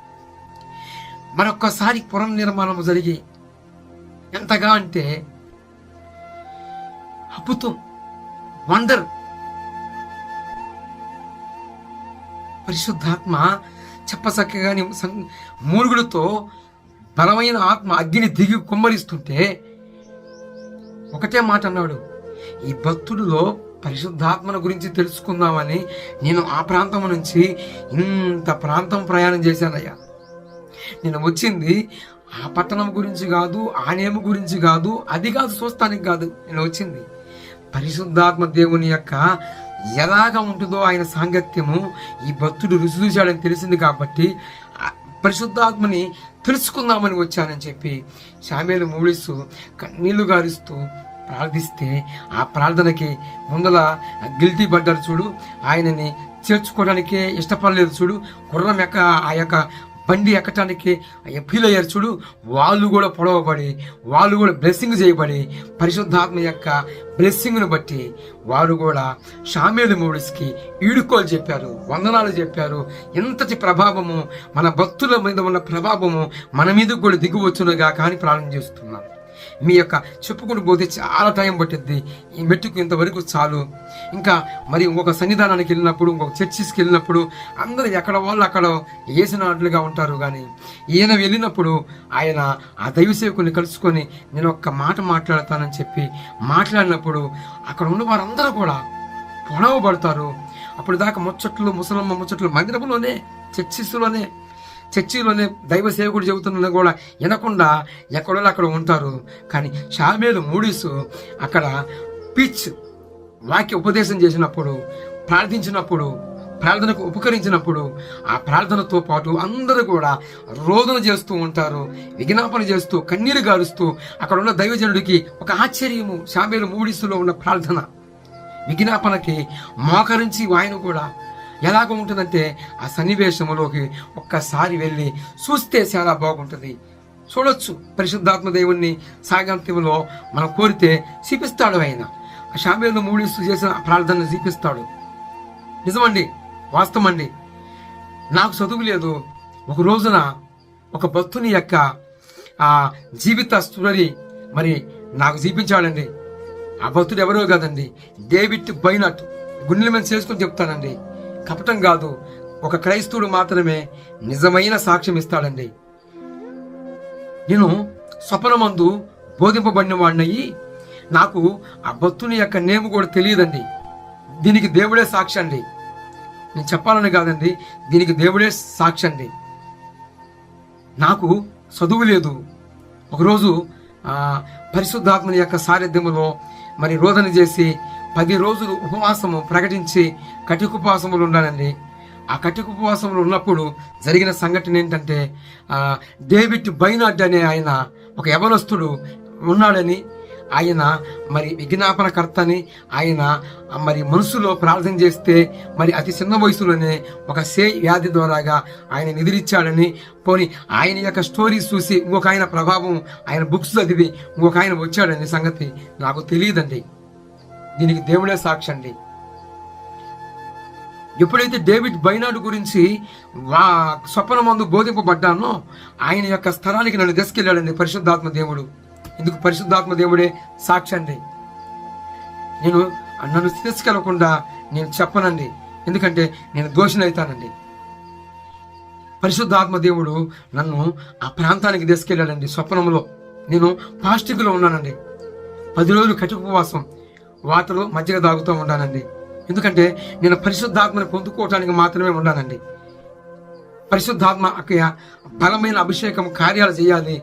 మరొక్కసారి పునర్నిర్మాణం జరిగి ఎంతగా అంటే అద్భుతం, వండర్, పరిశుద్ధాత్మ చెప్పసక్కగాని మూలుగులతో బలమైన ఆత్మ అగ్ని దిగి కుమ్మరిస్తుంటే ఒకటే మాట అన్నాడు, ఈ భక్తుడిలో పరిశుద్ధాత్మను గురించి తెలుసుకుందామని నేను ఆ ప్రాంతం నుంచి ఇంత ప్రాంతం ప్రయాణం చేశానయ్యా. నేను వచ్చింది ఆ పట్టణం గురించి కాదు, ఆ నేము గురించి కాదు, అది కాదు, చూస్తానికి కాదు. నేను వచ్చింది పరిశుద్ధాత్మ దేవుని యొక్క ఎలాగా ఉంటుందో ఆయన సాంగత్యము ఈ భక్తుడు రుచి చూశాడని తెలిసింది కాబట్టి పరిశుద్ధాత్మని తెలుసుకుందామని వచ్చానని చెప్పి సామ్యేలు మౌడిస్తూ కన్నీళ్లు గారుస్తూ ప్రార్థిస్తే ఆ ప్రార్థనకి ముందల గిల్టీ పడ్డారు చూడు, ఆయనని చేర్చుకోవడానికే ఇష్టపడలేదు చూడు, గుర్రం ఆ యొక్క బండి ఎక్కటానికి ఫీల్ అయ్యారు చూడు, వాళ్ళు కూడా పొడవబడి వాళ్ళు కూడా బ్లెస్సింగ్ చేయబడి పరిశుద్ధాత్మ యొక్క బ్లెస్సింగ్ను బట్టి వారు కూడా సామ్యేలు మౌడిస్కి ఈడుకోలు చెప్పారు, వందనాలు చెప్పారు. ఎంతటి ప్రభావము, మన భక్తుల మీద ఉన్న ప్రభావము మన మీద కూడా దిగువచ్చునుగా కానీ ప్రార్థన చేస్తున్నాం. మీ యొక్క చెప్పుకుంటూ పోతే చాలా టైం పట్టిద్ది. ఈ మెట్టుకు ఇంతవరకు చాలు. ఇంకా మరి ఇంకొక సన్నిధానానికి వెళ్ళినప్పుడు, ఇంకొక చర్చిస్కి వెళ్ళినప్పుడు అందరూ ఎక్కడ వాళ్ళు అక్కడ వేసినట్లుగా ఉంటారు. కానీ ఈయన వెళ్ళినప్పుడు ఆయన ఆ దైవ సేవకుని కలుసుకొని నేను ఒక్క మాట మాట్లాడతానని చెప్పి మాట్లాడినప్పుడు అక్కడ ఉన్న వారందరూ కూడా పొడవ పడతారు. అప్పుడు దాకా ముసలమ్మ ముచ్చట్లు మందిరంలోనే, చర్చిలోనే దైవ సేవకుడు చెబుతున్నా కూడా వినకుండా ఎక్కడో అక్కడ ఉంటారు. కానీ షామేలు మూడీసు అక్కడ వాక్య ఉపదేశం చేసినప్పుడు, ప్రార్థించినప్పుడు, ప్రార్థనకు ఉపకరించినప్పుడు ఆ ప్రార్థనతో పాటు అందరూ కూడా రోదన చేస్తూ ఉంటారు, విజ్ఞాపన చేస్తూ, కన్నీరు గారుస్తూ. అక్కడ ఉన్న దైవజనుడికి ఒక ఆశ్చర్యము. షామేలు మూడీసులో ఉన్న ప్రార్థన విజ్ఞాపనకి మోకరించి ఆయన కూడా ఎలాగ ఉంటుందంటే ఆ సన్నివేశంలోకి ఒక్కసారి వెళ్ళి చూస్తే చాలా బాగుంటుంది. చూడొచ్చు. పరిశుద్ధాత్మ దేవుణ్ణి సాగంత్యంలో మనం కోరితే చూపిస్తాడు ఆయన. ఆ షామేలు మూడీసు చేసిన ప్రార్థనను చూపిస్తాడు. నిజమండి, వాస్తవం అండి. నాకు చదువు లేదు. ఒక రోజున ఒక భక్తుని యొక్క ఆ జీవిత స్టోరీ మరి నాకు చూపించాడండి. ఆ భక్తుడు ఎవరో కాదండి, డేవిడ్ బైనాట్. గుండెల మీద చేసుకుని చెప్తానండి, కపటం కాదు. ఒక క్రైస్తవుడు మాత్రమే నిజమైన సాక్ష్యం ఇస్తాడండి. నేను స్వప్నమందు బోధింపబడిన వాడినయ్యి నాకు ఆ భక్తుని యొక్క నేము కూడా తెలియదండి. దీనికి దేవుడే సాక్షి అండి. నేను చెప్పాలని కాదండి, దీనికి దేవుడే సాక్షి అండి. నాకు చదువు లేదు. ఒకరోజు పరిశుద్ధాత్మని యొక్క సారథ్యములో మరి రోదన చేసి 10 రోజులు ఉపవాసము ప్రకటించి కటిక ఉపవాసములు ఉన్నానండి. ఆ కటిక ఉపవాసములు ఉన్నప్పుడు జరిగిన సంఘటన ఏంటంటే డేవిడ్ బైనాట్ అనే ఆయన ఒక యవనస్తుడు ఉన్నాడని, ఆయన మరి విజ్ఞాపనకర్తని, ఆయన మరి మనసులో ప్రార్థన చేస్తే మరి అతి చిన్న వయసులోనే ఒక వ్యాధి ద్వారాగా ఆయన నిద్రించాడని, పోని ఆయన యొక్క స్టోరీస్ చూసి ఇంకొక ఆయన ప్రభావం, ఆయన బుక్స్ చదివి ఇంకొక ఆయన వచ్చాడని సంగతి నాకు తెలియదండి. దీనికి దేవుడే సాక్షి అండి. ఎప్పుడైతే డేవిడ్ బైనాడ్ గురించి స్వప్నమందు బోధింపబడ్డానో ఆయన యొక్క స్థలానికి నన్ను తీసుకెళ్ళాడండి పరిశుద్ధాత్మ దేవుడు. ఎందుకు? పరిశుద్ధాత్మ దేవుడే సాక్షి అండి. నన్ను తీసుకెళ్లకుండా నేను చెప్పనండి, ఎందుకంటే నేను దోషిని అవుతానండి. పరిశుద్ధాత్మ దేవుడు నన్ను ఆ ప్రాంతానికి తీసుకెళ్ళాడండి. స్వప్నంలో నేను పాస్టిక్లో ఉన్నానండి. 10 రోజులు కటిక ఉపవాసం, వాటరు మజ్జిగ తాగుతూ ఉన్నానండి. ఎందుకంటే నేను పరిశుద్ధాత్మని పొందుకోవటానికి మాత్రమే ఉన్నానండి. పరిశుద్ధాత్మ బలమైన అభిషేకం కార్యాలు చేయాలి,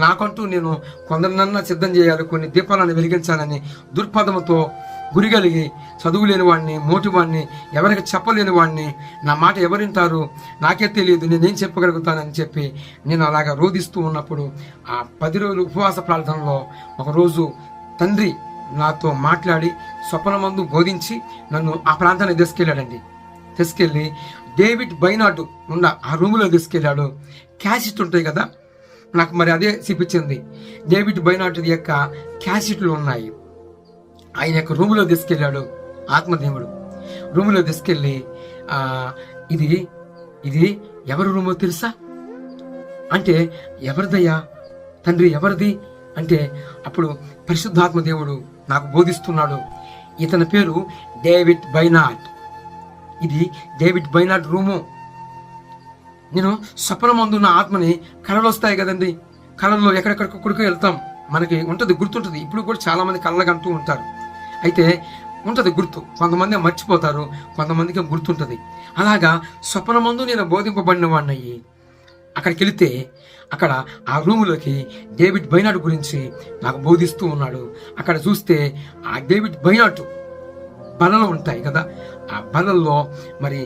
నాకంటూ నేను కొందరినన్నా సిద్ధం చేయాలి, కొన్ని దీపాలను వెలిగించాలని దుర్పదముతో గురిగలిగి చదువు లేని వాడిని, మోటివాడిని, ఎవరికి చెప్పలేని వాడిని, నా మాట ఎవరింటారు నాకే తెలియదు, నేనేం చెప్పగలుగుతానని చెప్పి నేను అలాగా రోధిస్తూ ఉన్నప్పుడు ఆ 10 రోజులు ఉపవాస ప్రార్థనలో ఒకరోజు తండ్రి నాతో మాట్లాడి స్వప్నమందు బోధించి నన్ను ఆ ప్రాంతానికి తీసుకెళ్ళి డేవిడ్ బైనాట్ ఉన్న ఆ రూములో తీసుకెళ్ళాడు. క్యాసెట్ ఉంటాయి కదా, నాకు మరి అదే చూపించింది. డేవిడ్ బైనాట్ యొక్క క్యాసెట్లు ఉన్నాయి. ఆయన యొక్క రూములో తీసుకెళ్ళాడు ఆత్మదేవుడు. రూములో తీసుకెళ్ళి ఇది ఎవరి రూమో తెలుసా అంటే, ఎవరిదయ్యా తండ్రి, ఎవరిది అంటే, అప్పుడు పరిశుద్ధాత్మ దేవుడు నాకు బోధిస్తున్నాడు. ఇతని పేరు డేవిడ్ బైనాట్. ఇది డేవిడ్ బైనాట్ రూము. నేను స్వప్నమందు ఉన్న ఆత్మని కళలు వస్తాయి కదండి, కళల్లో ఎక్కడెక్కడికి వెళ్తాం, మనకి ఉంటుంది, గుర్తుంటుంది. ఇప్పుడు కూడా చాలా మంది కళ్ళకు అంటూ ఉంటారు. అయితే ఉంటుంది గుర్తు, కొంతమంది మర్చిపోతారు, కొంతమందికి గుర్తుంటుంది. అలాగా స్వప్నమందు నేను బోధింపబడిన వాడినయ్యి అక్కడికి వెళితే అక్కడ ఆ రూములోకి డేవిడ్ బైనాట్ గురించి నాకు బోధిస్తూ ఉన్నాడు. అక్కడ చూస్తే ఆ డేవిడ్ బైనాట్ బలలో ఉంటాయి కదా, ఆ బలల్లో మరి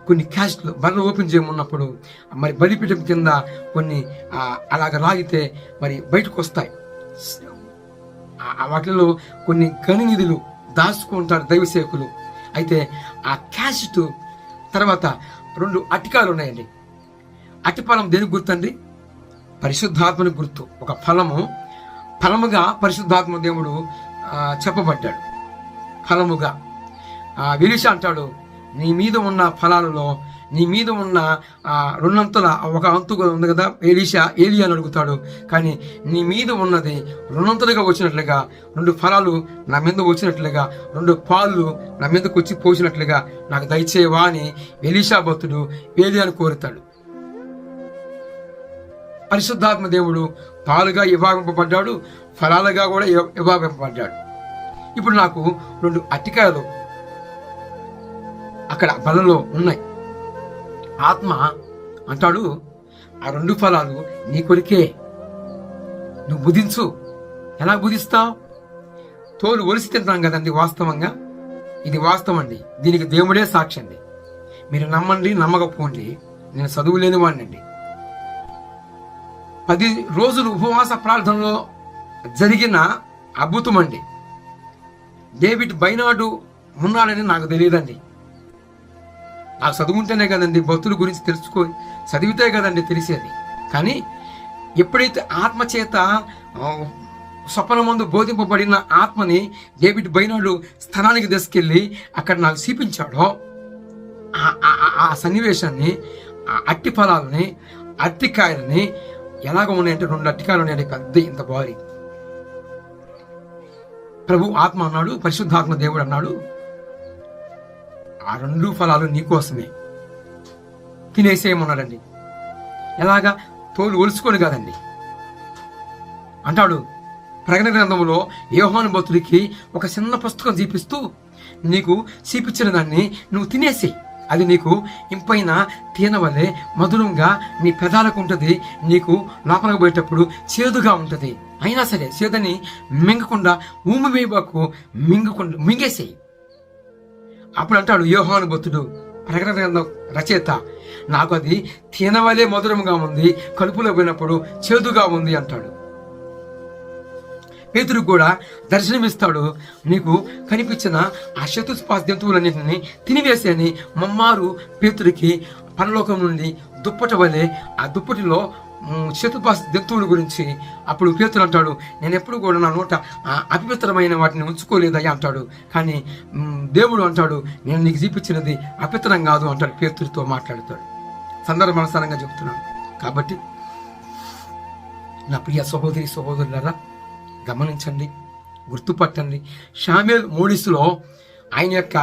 కొన్ని క్యాస్ట్లు బల్ల ఓపెన్ చేయమన్నప్పుడు మరి బలిపీఠం కింద కొన్ని అలాగ లాగితే మరి బయటకు వస్తాయి. వాటిలో కొన్ని గణనిధులు దాచుకుంటారు దైవసేవకులు. అయితే ఆ క్యాసెట్ తర్వాత 2 అటికాలు ఉన్నాయండి. అటిఫలం దేనికి గుర్తండి? పరిశుద్ధాత్మని గుర్తు. ఒక ఫలముగా పరిశుద్ధాత్మ దేవుడు చెప్పబడ్డాడు. ఫలముగా ఎలీషా అంటాడు, నీ మీద ఉన్న ఫలాలలో నీ మీద ఉన్న రెండంతల ఒక అంతు ఉంది కదా, ఏలియా అని అడుగుతాడు. కానీ నీ మీద ఉన్నది రెండంతలుగా వచ్చినట్లుగా, 2 ఫలాలు నా మీద వచ్చినట్లుగా, 2 పాలు నా మీదకి వచ్చి పోసినట్లుగా నాకు దయచేవా అని ఎలీషా భక్తుడు ఏలియాను కోరుతాడు. పరిశుద్ధాత్మ దేవుడు పాలుగా విభాగింపబడ్డాడు, ఫలాలుగా కూడా విభాగింపబడ్డాడు. ఇప్పుడు నాకు 2 అట్టికాయలు అక్కడ బలలో ఉన్నాయి. ఆత్మ అంటాడు, ఆ 2 ఫలాలు నీ కొరికే, నువ్వు బుధించు. ఎలా బుధిస్తావు? తోలు ఒలిసి తింటాం కదండి. వాస్తవంగా ఇది వాస్తవం అండి. దీనికి దేవుడే సాక్షి అండి. మీరు నమ్మండి, నమ్మకపోండి. నేను చదువు లేని వాడినండి. 10 రోజులు ఉపవాస ప్రార్థనలో జరిగిన అద్భుతం అండి. డేవిడ్ బైనార్డ్ ఉన్నాడని నాకు తెలియదండి. నాకు చదువుంటేనే కదండి భక్తుల గురించి చదివితే కదండి తెలిసేది. కానీ ఎప్పుడైతే ఆత్మ చేత స్వప్న ముందు బోధింపబడిన ఆత్మని డేవిడ్ బైనార్డ్ స్థలానికి తీసుకెళ్ళి అక్కడ నాకు చూపించాడో ఆ సన్నివేశాన్ని, ఆ అట్టి ఫలాలని, అట్టికాయలని ఎలాగ ఉన్నాయంటే 2 అట్టికాయలు ఉన్నాయండి, పెద్ద ఇంత భారీ. ప్రభు ఆత్మ అన్నాడు, పరిశుద్ధాత్మ దేవుడు అన్నాడు, ఆ 2 ఫలాలు నీకోసమే, తినేసేయమన్నాడండి. ఎలాగా? తోలు ఒలుచుకొని కాదండి. అంటాడు ప్రకటన గ్రంథంలో యోహాను భక్తుడికి ఒక చిన్న పుస్తకం చూపిస్తూ, నీకు చూపించిన దాన్ని నువ్వు తినేసేయి, అది నీకు ఇంపైన తేనెవలే మధురంగా నీ పెదాలకు ఉంటుంది, నీకు లోపలికి పోయేటప్పుడు చేదుగా ఉంటుంది. అయినా సరే చేదని మింగకుండా ఊమి వేయబాకు, మింగేసేయి. అప్పుడు అంటాడు యోహాను భక్తుడు, ప్రకటన గ్రంథం రచయిత, నాకు అది తేనెవలే మధురంగా ఉంది, కడుపులో పోయినప్పుడు చేదుగా ఉంది అంటాడు. పేతురు కూడా దర్శనమిస్తాడు, నీకు కనిపించిన ఆ చతుస్పాద జంతువులన్నింటినీ తినివేసేని మమ్మారు పేతురికి పరలోకం నుండి దుప్పటి వలె ఆ దుప్పటిలో చతుస్పాద జంతువుల గురించి అప్పుడు పేతురు అంటాడు, నేను ఎప్పుడు కూడా నా నోట అపవిత్రమైన వాటిని ఉంచుకోలేదయ్యా అంటాడు. కానీ దేవుడు అంటాడు, నేను నీకు చూపించినది అపవిత్రం కాదు అంటాడు. పేతురితో మాట్లాడుతాడు. సందర్భానుసారంగా చెప్తున్నాను. కాబట్టి నా ప్రియ సహోదరి సహోదరులారా, గమనించండి, గుర్తుపట్టండి. షామ్యూయేలు మోడిసులో ఆయన యొక్క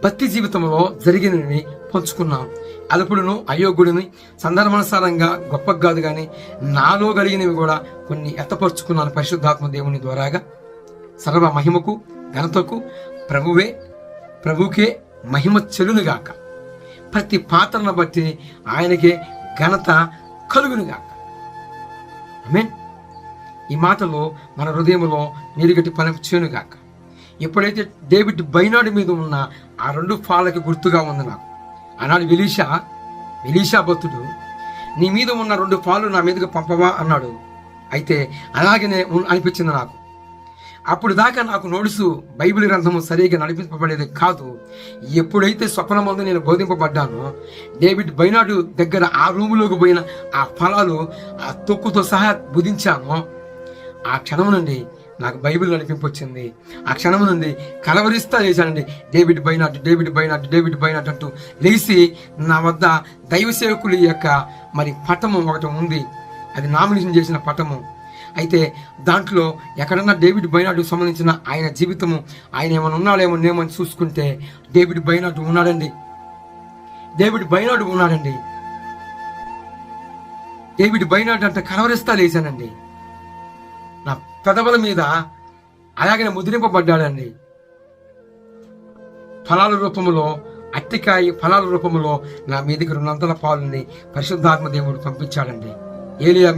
భక్తి జీవితంలో జరిగినవి పంచుకున్నాం. అల్పుడును అయోగ్యుడిని సందర్భానుసారంగా గొప్ప కాదు కానీ నాలో కలిగినవి కూడా కొన్ని ఎత్తపరుచుకున్నాను పరిశుద్ధాత్మ దేవుని ద్వారాగా. సర్వ మహిమకు ఘనతకు ప్రభుకే మహిమ చెలునుగాక. ప్రతి పాత్రను బట్టి ఆయనకే ఘనత కలుగునుగాక. ఆమేన్. ఈ మాటలో మన హృదయంలో నీరుగట్టి పనిచేయునుగాక. ఎప్పుడైతే డేవిడ్ బైనార్డ్ మీద ఉన్న ఆ 2 ఫలాలకి గుర్తుగా ఉంది నాకు. ఆనాడు ఎలీషా భక్తుడు, నీ మీద ఉన్న 2 ఫలాలు నా మీదకి పంపవా అన్నాడు. అయితే అలాగనే అనిపించింది నాకు. అప్పుడు దాకా నాకు నోడుసు బైబిల్ గ్రంథము సరిగా నడిపింపబడేది కాదు. ఎప్పుడైతే స్వప్నమందు నేను బోధింపబడ్డానో, డేవిడ్ బైనార్డ్ దగ్గర ఆ రూములోకి పోయిన ఆ ఫలాలు ఆ తొక్కుతో సహా బుధించానో, ఆ క్షణం నుండి నాకు బైబిల్ నడిపింపు వచ్చింది. ఆ క్షణం నుండి కలవరిస్తా లేచానండి, డేవిడ్ బైనార్డ్ అంటూ లేచి నా వద్ద దైవ సేవకుల యొక్క పటము ఒకటి ఉంది. అది నామినేషన్ చేసిన పటము. అయితే దాంట్లో ఎక్కడన్నా డేవిడ్ బైనార్డ్కు సంబంధించిన ఆయన జీవితము, ఆయన ఏమైనా ఉన్నాడేమోనేమని చూసుకుంటే డేవిడ్ బైనార్డ్ ఉన్నాడండి. డేవిడ్ బైనార్డ్ అంటే కలవరిస్తా లేచానండి. నా పెదవుల మీద అలాగే ముద్రింపబడ్డాడండి. ఫలాల రూపంలో, అట్టికాయ ఫలాల రూపంలో నా మీదకి 200 పాలుని పరిశుద్ధాత్మ దేవుడు పంపించాడండి. ఏలియా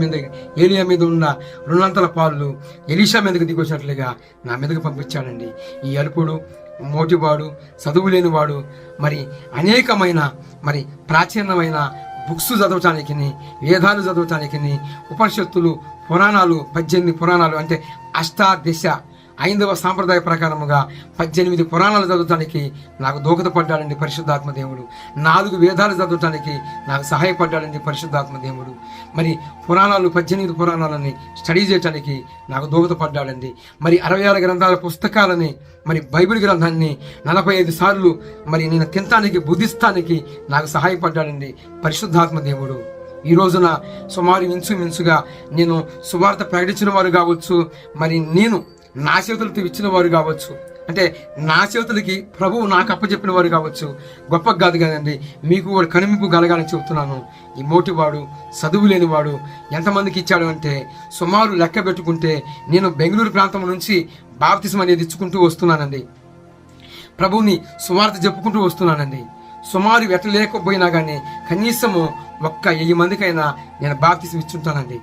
మీద ఉన్న 200 పాలు ఎలీషా మీదకి దిగొచ్చినట్లుగా నా మీదకి పంపించాడండి. ఈ అల్పుడు, మోటివాడు, చదువు లేనివాడు, అనేకమైన ప్రాచీనమైన బుక్స్ చదవటానికి, వేదాలు చదవటానికి, ఉపనిషత్తులు, పురాణాలు, 18 పురాణాలు అంటే అష్టాదశ ఐదవ సాంప్రదాయ ప్రకారముగా 18 పురాణాలు చదవటానికి నాకు దోహదపడ్డాడండి పరిశుద్ధాత్మ దేవుడు. 4 వేదాలు చదవటానికి నాకు సహాయపడ్డాడండి పరిశుద్ధాత్మ దేవుడు. మరి 18 పురాణాలని స్టడీ చేయటానికి నాకు దోహదపడ్డాడండి. మరి 66 గ్రంథాల పుస్తకాలని, మరి బైబిల్ గ్రంథాన్ని 45 సార్లు మరి నేను తినటానికి బుద్ధిస్తానికి నాకు సహాయపడ్డాడండి పరిశుద్ధాత్మ దేవుడు. ఈ రోజున సుమారు మించుగా నేను సువార్త ప్రకటించిన వారు కావచ్చు, మరి నేను నా చేతులతో ఇచ్చిన వారు కావచ్చు, అంటే నా చేతులకి ప్రభువు నాకు అప్పచెప్పిన వారు కావచ్చు, గొప్ప కాదు కదండి. మీకు వాడు కనుమింపు కలగాలని చెబుతున్నాను. ఈ మోటివాడు, చదువు లేనివాడు ఎంతమందికి ఇచ్చాడు అంటే సుమారు లెక్క పెట్టుకుంటే నేను బెంగళూరు ప్రాంతం నుంచి బాప్తిసం అనేది ఇచ్చుకుంటూ వస్తున్నానండి. ప్రభువుని సువార్త చెప్పుకుంటూ వస్తున్నానండి. సుమారు లేకపోయినా కానీ కనీసము 1000 మందికైనా నేను బాప్తిసం ఇచ్చుంటానండి.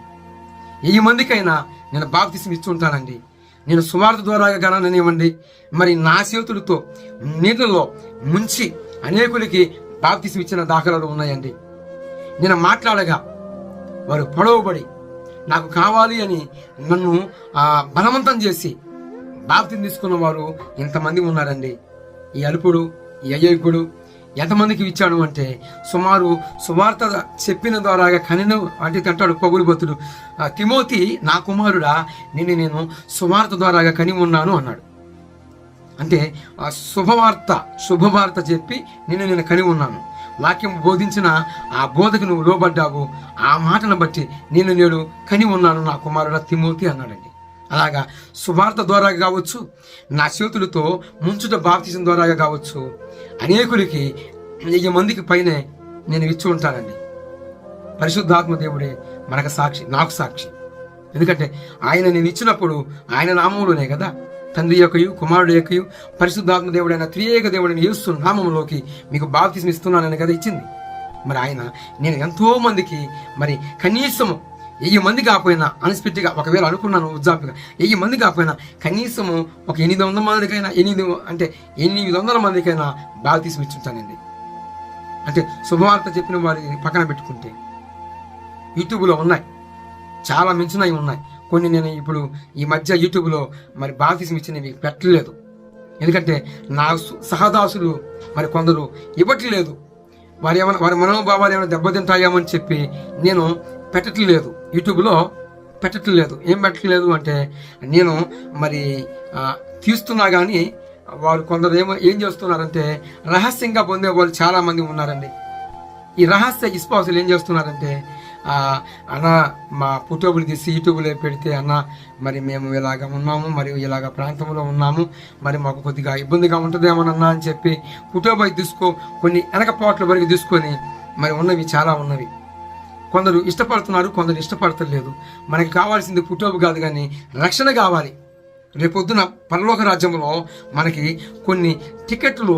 1000 మందికైనా నేను బాప్తిసం ఇచ్చుంటానండి. నేను సువార్త ద్వారా గానివ్వండి, మరి నా చేతులతో నీళ్ళలో ముంచి అనేకులకి బాప్తిసం ఇచ్చిన దాఖలాలు ఉన్నాయండి. నేను మాట్లాడగా వారు పొడవబడి నాకు కావాలి అని నన్ను బలవంతం చేసి బాప్తిసం తీసుకున్న వారు ఇంతమంది ఉన్నారండి. ఈ అల్పుడు, ఈ అయ్యకుడు ఎంతమందికి ఇచ్చాడు అంటే సుమారు సువార్త చెప్పిన ద్వారా కనిన అంటే అంటాడు పగులుబోతుడు, తిమోతి నా కుమారుడా నేను సువార్త ద్వారా కని ఉన్నాను అన్నాడు. అంటే శుభవార్త చెప్పి నేను కని ఉన్నాను. వాక్యం బోధించిన ఆ బోధకు నువ్వు లోబడ్డావు, ఆ మాటను బట్టి నేడు కని ఉన్నాను నా కుమారుడా తిమోతి అన్నాడండి. అలాగా సువార్త ద్వారా కావచ్చు, నా చేతులతో ముంచుట బాప్తిసం ద్వారా కావచ్చు, అనేకులకి 1000 మందికి పైనే నేను ఇచ్చి ఉంటానండి. పరిశుద్ధాత్మ దేవుడే మనకు సాక్షి, నాకు సాక్షి. ఎందుకంటే ఆయన నేను ఇచ్చినప్పుడు ఆయన నామంలోనే కదా, తండ్రి యొక్కయు కుమారుడు యొక్కయు పరిశుద్ధాత్మ దేవుడైన త్రియేక దేవుడిని యేసు నామంలోకి మీకు బాప్తిసం ఇస్తున్నానని కదా ఇచ్చింది. మరి ఆయన నేను ఎంతో మందికి మరి కనీసము 1000 మంది కాకపోయినా అన్స్పెక్ట్గా ఒకవేళ అనుకున్నాను ఉజ్జాంపుగా 1000 మంది కాకపోయినా కనీసము ఒక 800 మందికైనా 800 మందికైనా బాప్తిసం ఇచ్చుంటానండి. అంటే శుభవార్త చెప్పిన వారిని పక్కన పెట్టుకుంటే యూట్యూబ్లో ఉన్నాయి, చాలా మించినవి ఉన్నాయి. కొన్ని నేను ఇప్పుడు ఈ మధ్య యూట్యూబ్లో మరి బాప్తిసం ఇచ్చినవి పెట్టలేదు. ఎందుకంటే నా సహదాసులు మరి కొందరు ఇవ్వట్లేదు, వారి మనోభావాలు ఏమైనా దెబ్బతింటాయేమని చెప్పి నేను పెట్టట్లేదు, యూట్యూబ్లో పెట్టట్లేదు. ఏం పెట్టట్లేదు అంటే నేను మరి తీస్తున్నా కానీ వారు కొందరు ఏం చేస్తున్నారంటే రహస్యంగా పొందే వాళ్ళు చాలా మంది ఉన్నారండి. ఈ రహస్య విశ్వాసులు ఏం చేస్తున్నారంటే అన్న మా ఫోటోలు తీసి యూట్యూబ్లో పెడితే అన్న మరి మేము ఇలాగ ఉన్నాము, మరియు ఇలాగ ప్రాంతంలో ఉన్నాము, మరి మాకు కొద్దిగా ఇబ్బందిగా ఉంటుందేమోనన్నా అని చెప్పి ఫోటో బై కొన్ని వెనకపాట్ల వరకు తీసుకొని మరి ఉన్నవి చాలా ఉన్నవి. కొందరు ఇష్టపడుతున్నారు, కొందరు ఇష్టపడతలేదు. మనకి కావాల్సింది ఫోటోలు కాదు కానీ రక్షణ కావాలి. రేపొద్దున పరలోక రాజ్యంలో మనకి కొన్ని టికెట్లు,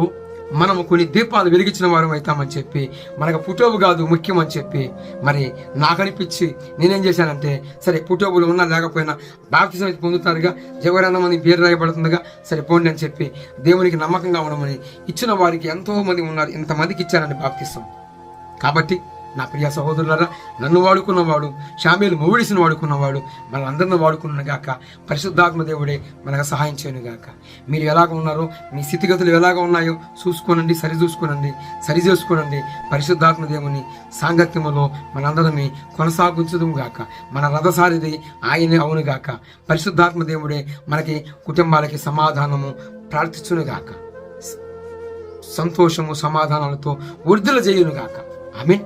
మనము కొన్ని దీపాలు వెలిగించిన వారం అవుతామని చెప్పి మనకు ఫోటోలు కాదు ముఖ్యం అని చెప్పి మరి నాకు అనిపించి నేనేం చేశానంటే సరే ఫోటోలు ఉన్నా లేకపోయినా బాప్తిసం అయితే పొందుతారుగా, ఎవరైనా మంది పేరు రాయబడుతుందిగా, సరే పోండి అని చెప్పి దేవునికి నమ్మకంగా ఉండమని ఇచ్చిన వారికి ఎంతో మంది ఉన్నారు. ఇంతమందికి ఇచ్చానండి బాప్తిసం. కాబట్టి నా ప్రియ సహోదరులారా, నన్ను వాడుకున్నవాడు, షామేలు మొగుడిసిని వాడుకున్నవాడు మనందరిని వాడుకున్నాను గాక. పరిశుద్ధాత్మ దేవుడే మనకు సహాయం చేయను గాక. మీరు ఎలాగ ఉన్నారో, మీ స్థితిగతులు ఎలాగ ఉన్నాయో చూసుకోనండి, సరి చేసుకోనండి. పరిశుద్ధాత్మ దేవుని సాంగత్యములో మనందరినీ కొనసాగించదు గాక. మన రథసారిది ఆయనే అవును గాక. పరిశుద్ధాత్మ దేవుడే మనకి కుటుంబాలకి సమాధానము ప్రార్థించును గాక. సంతోషము సమాధానాలతో వృద్ధులు చేయును గాక. ఆమేన్.